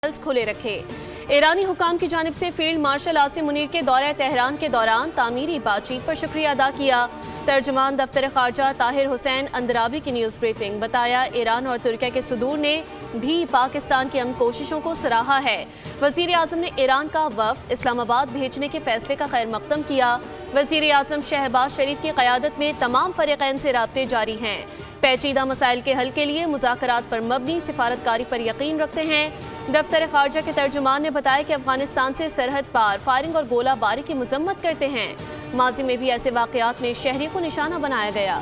کھلے رکھے۔ ایرانی حکام کی جانب سے فیلڈ مارشل عاصم منیر کے دورہ تہران کے دوران تعمیری بات چیت پر شکریہ ادا کیا۔ ترجمان دفتر خارجہ طاہر حسین اندرابی کی نیوز بریفنگ بتایا ایران اور ترکیہ کے صدور نے بھی پاکستان کی امن کوششوں کو سراہا ہے۔ وزیر اعظم نے ایران کا وفد اسلام آباد بھیجنے کے فیصلے کا خیر مقدم کیا۔ وزیر اعظم شہباز شریف کی قیادت میں تمام فریقین سے رابطے جاری ہیں، پیچیدہ مسائل کے حل کے لیے مذاکرات پر مبنی سفارتکاری پر یقین رکھتے ہیں۔ دفتر خارجہ کے ترجمان نے بتایا کہ افغانستان سے سرحد پار فائرنگ اور گولہ باری کی مذمت کرتے ہیں۔ ماضی میں بھی ایسے واقعات میں شہری کو نشانہ بنایا گیا۔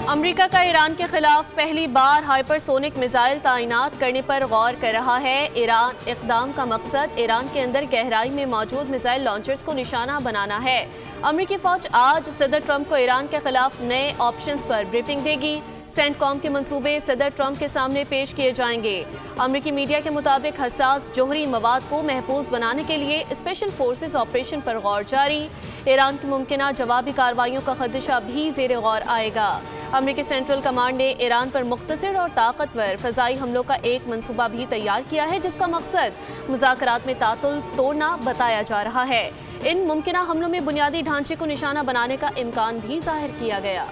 امریکہ کا ایران کے خلاف پہلی بار ہائپر سونک میزائل تعینات کرنے پر غور کر رہا ہے۔ ایران اقدام کا مقصد ایران کے اندر گہرائی میں موجود میزائل لانچرز کو نشانہ بنانا ہے۔ امریکی فوج آج صدر ٹرمپ کو ایران کے خلاف نئے آپشنز پر بریفنگ دے گی۔ سینٹ کام کے منصوبے صدر ٹرمپ کے سامنے پیش کیے جائیں گے۔ امریکی میڈیا کے مطابق حساس جوہری مواد کو محفوظ بنانے کے لیے اسپیشل فورسز آپریشن پر غور جاری۔ ایران کی ممکنہ جوابی کارروائیوں کا خدشہ بھی زیر غور آئے گا۔ امریکی سینٹرل کمانڈ نے ایران پر مختصر اور طاقتور فضائی حملوں کا ایک منصوبہ بھی تیار کیا ہے، جس کا مقصد مذاکرات میں تعطل توڑنا بتایا جا رہا ہے۔ ان ممکنہ حملوں میں بنیادی ڈھانچے کو نشانہ بنانے کا امکان بھی ظاہر کیا گیا۔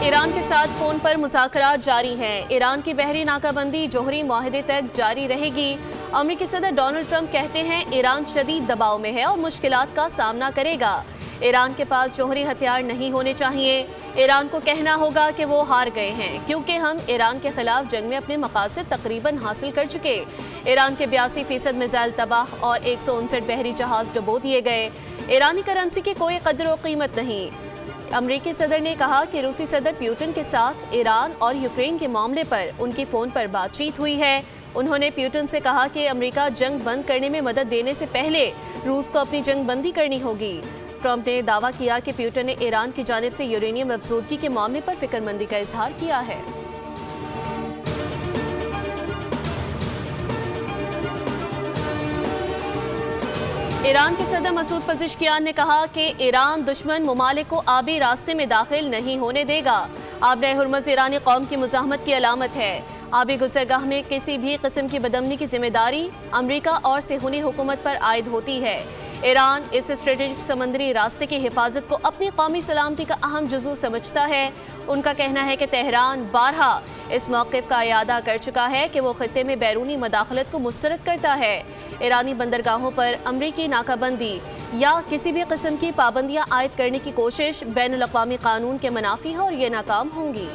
ایران کے ساتھ فون پر مذاکرات جاری ہیں۔ ایران کی بحری ناکہ بندی جوہری معاہدے تک جاری رہے گی۔ امریکی صدر ڈونلڈ ٹرمپ کہتے ہیں ایران شدید دباؤ میں ہے اور مشکلات کا سامنا کرے گا۔ ایران کے پاس جوہری ہتھیار نہیں ہونے چاہیے۔ ایران کو کہنا ہوگا کہ وہ ہار گئے ہیں، کیونکہ ہم ایران کے خلاف جنگ میں اپنے مقاصد تقریباً حاصل کر چکے۔ ایران کے 82% میزائل تباہ اور 159 بحری جہاز ڈبو دیے گئے۔ ایرانی کرنسی کی کوئی قدر و قیمت نہیں۔ امریکی صدر نے کہا کہ روسی صدر پیوٹن کے ساتھ ایران اور یوکرین کے معاملے پر ان کی فون پر بات چیت ہوئی ہے۔ انہوں نے پیوٹن سے کہا کہ امریکہ جنگ بند کرنے میں مدد دینے سے پہلے روس کو اپنی جنگ بندی کرنی ہوگی۔ ٹرمپ نے دعویٰ کیا کہ پیوٹن نے ایران کی جانب سے یورینیم افزودگی کے معاملے پر فکر مندی کا اظہار کیا ہے۔ ایران کے صدر مسعود پزشکیان نے کہا کہ ایران دشمن ممالک کو آبی راستے میں داخل نہیں ہونے دے گا۔ آبِ ہرمز ایرانی قوم کی مزاحمت کی علامت ہے۔ آبی گزرگاہ میں کسی بھی قسم کی بدامنی کی ذمہ داری امریکہ اور صہیونی حکومت پر عائد ہوتی ہے۔ ایران اس اسٹریٹجک سمندری راستے کی حفاظت کو اپنی قومی سلامتی کا اہم جزو سمجھتا ہے۔ ان کا کہنا ہے کہ تہران بارہا اس موقف کا اعادہ کر چکا ہے کہ وہ خطے میں بیرونی مداخلت کو مسترد کرتا ہے۔ ایرانی بندرگاہوں پر امریکی ناکہ بندی یا کسی بھی قسم کی پابندیاں عائد کرنے کی کوشش بین الاقوامی قانون کے منافی ہے اور یہ ناکام ہوں گی۔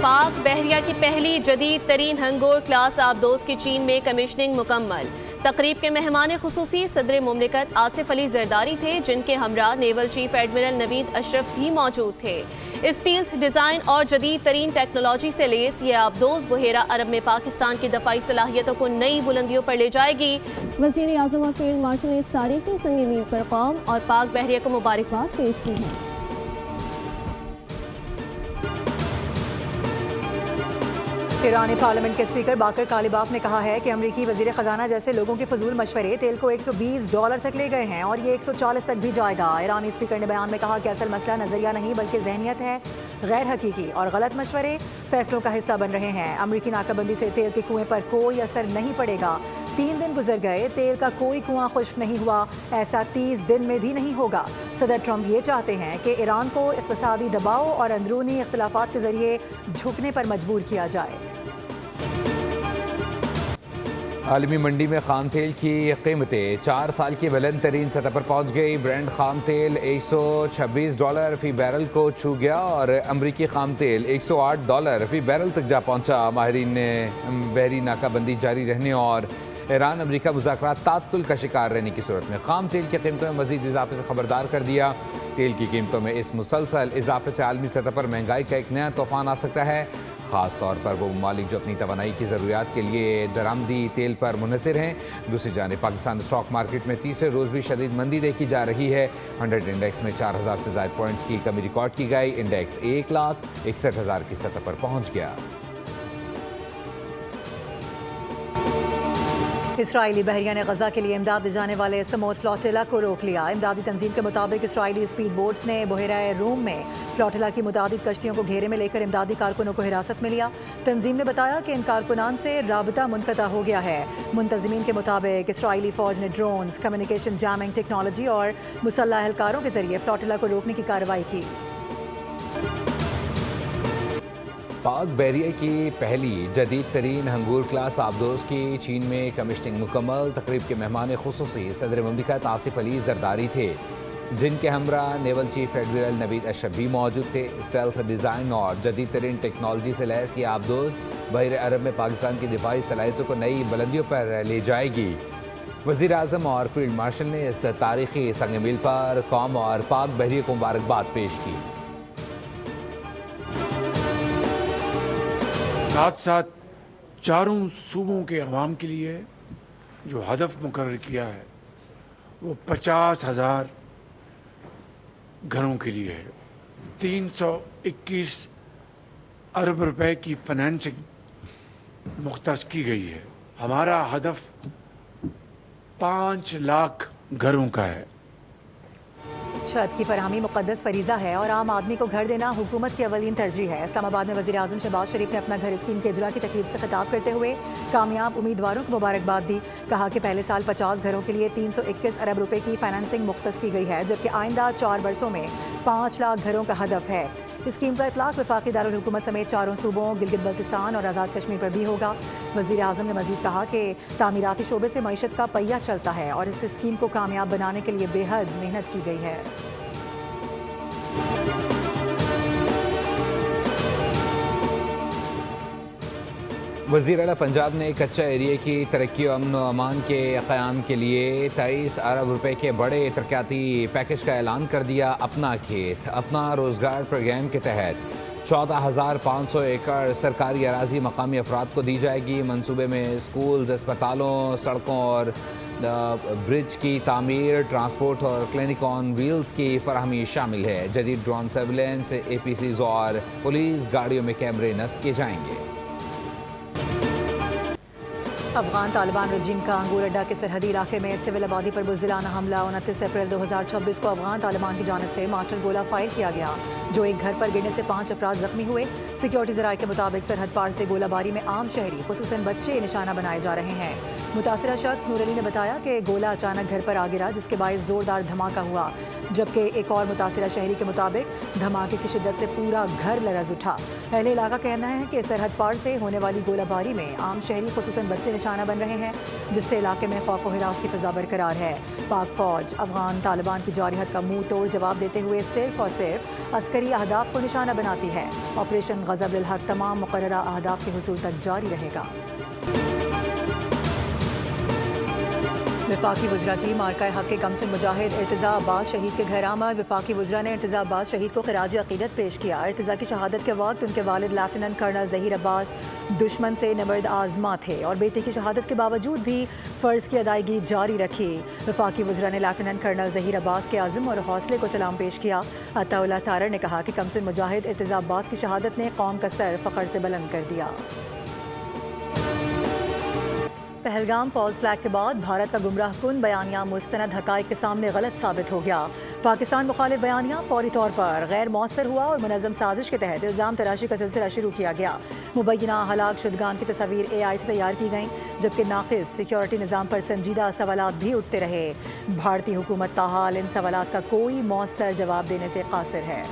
پاک بحریہ کی پہلی جدید ترین ہنگور کلاس آبدوز کی چین میں کمیشننگ مکمل۔ تقریب کے مہمان خصوصی صدر مملکت آصف علی زرداری تھے، جن کے ہمراہ نیول چیف ایڈمرل نوید اشرف بھی موجود تھے۔ اسٹیلتھ ڈیزائن اور جدید ترین ٹیکنالوجی سے لیس یہ آبدوز بحیرہ عرب میں پاکستان کی دفاعی صلاحیتوں کو نئی بلندیوں پر لے جائے گی۔ وزیر اعظم اور فیلڈ مارشل نے اس تاریخی سنگ میل پر قوم اور پاک بحریہ کو مبارکباد پیش کی ہے۔ ایرانی پارلیمنٹ کے اسپیکر باقر کالباف نے کہا ہے کہ امریکی وزیر خزانہ جیسے لوگوں کے فضول مشورے تیل کو $120 تک لے گئے ہیں اور یہ 140 تک بھی جائے گا۔ ایرانی اسپیکر نے بیان میں کہا کہ اصل مسئلہ نظریہ نہیں بلکہ ذہنیت ہے۔ غیر حقیقی اور غلط مشورے فیصلوں کا حصہ بن رہے ہیں۔ امریکی ناکہ بندی سے تیل کے کنویں پر کوئی اثر نہیں پڑے گا۔ 3 دن گزر گئے، تیل کا کوئی کنواں خشک نہیں ہوا، ایسا 30 دن میں بھی نہیں ہوگا۔ صدر ٹرمپ یہ چاہتے ہیں کہ ایران کو اقتصادی دباؤ اور اندرونی اختلافات کے ذریعے جھکنے پر مجبور کیا جائے۔ عالمی منڈی میں خام تیل کی قیمتیں 4 سال کی بلند ترین سطح پر پہنچ گئی۔ برینڈ خام تیل $126 فی بیرل کو چھو گیا اور امریکی خام تیل $108 فی بیرل تک جا پہنچا۔ ماہرین نے بحری ناکہ بندی جاری رہنے اور ایران امریکہ مذاکرات تعطل کا شکار رہنے کی صورت میں خام تیل کی قیمتوں میں مزید اضافے سے خبردار کر دیا۔ تیل کی قیمتوں میں اس مسلسل اضافے سے عالمی سطح پر مہنگائی کا ایک نیا طوفان آ سکتا ہے۔ خاص طور پر وہ ممالک جو اپنی توانائی کی ضروریات کے لیے درآمدی تیل پر منحصر ہیں۔ دوسری جانب پاکستان اسٹاک مارکیٹ میں تیسرے روز بھی شدید مندی دیکھی جا رہی ہے۔ 100 انڈیکس میں 4000 سے زائد پوائنٹس کی کمی ریکارڈ کی گئی۔ انڈیکس 1,61,000 کی سطح پر پہنچ گیا۔ اسرائیلی بحریہ نے غزہ کے لیے امداد لے جانے والے سمود فلوٹیلا کو روک لیا۔ امدادی تنظیم کے مطابق اسرائیلی اسپیڈ بوٹس نے بحیرہ روم میں فلوٹیلا کی متعدد کشتیوں کو گھیرے میں لے کر امدادی کارکنوں کو حراست میں لیا۔ تنظیم نے بتایا کہ ان کارکنان سے رابطہ منقطع ہو گیا ہے۔ منتظمین کے مطابق اسرائیلی فوج نے ڈرونز، کمیونیکیشن جیمنگ ٹیکنالوجی اور مسلح اہلکاروں کے ذریعے فلوٹیلا کو روکنے کی کارروائی کی۔ پاک بحریہ کی پہلی جدید ترین ہنگور کلاس آبدوز کی چین میں کمیشننگ مکمل۔ تقریب کے مہمان خصوصی صدر مملکت آصف علی زرداری تھے، جن کے ہمراہ نیول چیف ایڈمرل نوید اشرف بھی موجود تھے۔ اسٹیلتھ ڈیزائن اور جدید ترین ٹیکنالوجی سے لیس یہ آبدوز بحر عرب میں پاکستان کی دفاعی صلاحیتوں کو نئی بلندیوں پر لے جائے گی۔ وزیر اعظم اور فیلڈ مارشل نے اس تاریخی سنگ میل پر قوم اور پاک بحریہ کو مبارکباد پیش کی۔ ساتھ ساتھ چاروں صوبوں کے عوام کے لیے جو ہدف مقرر کیا ہے وہ 50,000 گھروں کے لیے ہے۔ 321 ارب روپے کی فنانسنگ مختص کی گئی ہے۔ ہمارا ہدف 5 لاکھ گھروں کا ہے۔ چھت کی فراہمی مقدس فریضہ ہے اور عام آدمی کو گھر دینا حکومت کی اولین ترجیح ہے۔ اسلام آباد میں وزیر اعظم شہباز شریف نے اپنا گھر اسکیم کے اجرا کی تقریب سے خطاب کرتے ہوئے کامیاب امیدواروں کو مبارکباد دی۔ کہا کہ پہلے سال 50 گھروں کے لیے 321 ارب روپے کی فائنانسنگ مختص کی گئی ہے، جبکہ آئندہ 4 برسوں میں 5 لاکھ گھروں کا ہدف ہے۔ اسکیم کا اطلاق وفاقی دارالحکومت سمیت چاروں صوبوں گلگت بلتستان اور آزاد کشمیر پر بھی ہوگا۔ وزیر اعظم نے مزید کہا کہ تعمیراتی شعبے سے معیشت کا پہیہ چلتا ہے اور اس اسکیم کو کامیاب بنانے کے لیے بے حد محنت کی گئی ہے۔ وزیر اعلیٰ پنجاب نے کچا ایریے کی ترقی و امن و امان کے قیام کے لیے 23 ارب روپے کے بڑے ترقیاتی پیکج کا اعلان کر دیا۔ اپنا کھیت اپنا روزگار پروگرام کے تحت 14,500 ایکڑ سرکاری اراضی مقامی افراد کو دی جائے گی۔ منصوبے میں اسکولز، اسپتالوں، سڑکوں اور برج کی تعمیر، ٹرانسپورٹ اور کلینک آن ویلز کی فراہمی شامل ہے۔ جدید ڈرون سرویلنس، APCs اور پولیس گاڑیوں میں کیمرے نصب کیے جائیں گے۔ افغان طالبان رجیم کا انگور اڈہ کے سرحدی علاقے میں سول آبادی پر بزدلانہ حملہ 29 اپریل 2026 کو افغان طالبان کی جانب سے مارٹر گولہ فائر کیا گیا، جو ایک گھر پر گرنے سے 5 افراد زخمی ہوئے۔ سیکیورٹی ذرائع کے مطابق سرحد پار سے گولہ باری میں عام شہری خصوصاً بچے نشانہ بنائے جا رہے ہیں۔ متاثرہ شخص نور علی نے بتایا کہ گولہ اچانک گھر پر آ گرا، جس کے باعث زوردار دھماکہ ہوا، جبکہ ایک اور متاثرہ شہری کے مطابق دھماکے کی شدت سے پورا گھر لرز اٹھا۔ اہل علاقہ کہنا ہے کہ سرحد پار سے ہونے والی گولہ باری میں عام شہری خصوصاً بچے نشانہ بن رہے ہیں، جس سے علاقے میں خوف و ہراس کی فضا برقرار ہے۔ پاک فوج افغان طالبان کی جارحیت کا منہ توڑ جواب دیتے ہوئے صرف اور صرف عسکری اہداف کو نشانہ بناتی ہے۔ آپریشن غضب الحق تمام مقررہ اہداف کے حصول تک جاری رہے گا۔ وفاقی وزراء کی مارکہ حق کے کمسن مجاہد ارتضیٰ عباس شہید کے گھر آمد۔ وفاقی وزراء نے ارتضیٰ عباس شہید کو خراج عقیدت پیش کیا۔ ارتضیٰ کی شہادت کے وقت ان کے والد لیفٹیننٹ کرنل ظہیر عباس دشمن سے نبرد آزما تھے اور بیٹے کی شہادت کے باوجود بھی فرض کی ادائیگی جاری رکھی۔ وفاقی وزراء نے لیفٹیننٹ کرنل ظہیر عباس کے عزم اور حوصلے کو سلام پیش کیا۔ عطا اللہ تارڑ نے کہا کہ کمسن مجاہد ارتضیٰ عباس کی شہادت نے قوم کا سر فخر سے بلند کر دیا۔ پہلگام فالز فلیگ کے بعد بھارت کا گمراہ کن بیانیہ مستند حقائق کے سامنے غلط ثابت ہو گیا۔ پاکستان مخالف بیانیہ فوری طور پر غیر مؤثر ہوا اور منظم سازش کے تحت الزام تراشی کا سلسلہ شروع کیا گیا۔ مبینہ ہلاک شدگان کی تصاویر AI سے تیار کی گئیں، جبکہ ناقص سیکیورٹی نظام پر سنجیدہ سوالات بھی اٹھتے رہے۔ بھارتی حکومت تاحال ان سوالات کا کوئی مؤثر جواب دینے سے قاصر ہے۔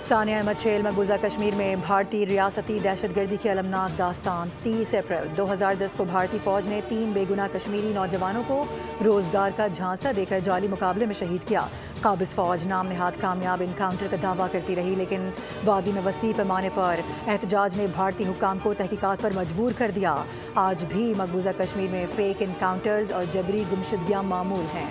ثانیہ احمد شیل مقبوضہ کشمیر میں بھارتی ریاستی دہشت گردی کی المناک داستان۔ 30 اپریل 2010 کو بھارتی فوج نے 3 بے گناہ کشمیری نوجوانوں کو روزگار کا جھانسا دے کر جعلی مقابلے میں شہید کیا۔ قابض فوج نام نہاد کامیاب انکاؤنٹر کا دعویٰ کرتی رہی، لیکن وادی میں وسیع پیمانے پر احتجاج نے بھارتی حکام کو تحقیقات پر مجبور کر دیا۔ آج بھی مقبوضہ کشمیر میں فیک انکاؤنٹرز اور جبری گمشدگیاں معمول ہیں۔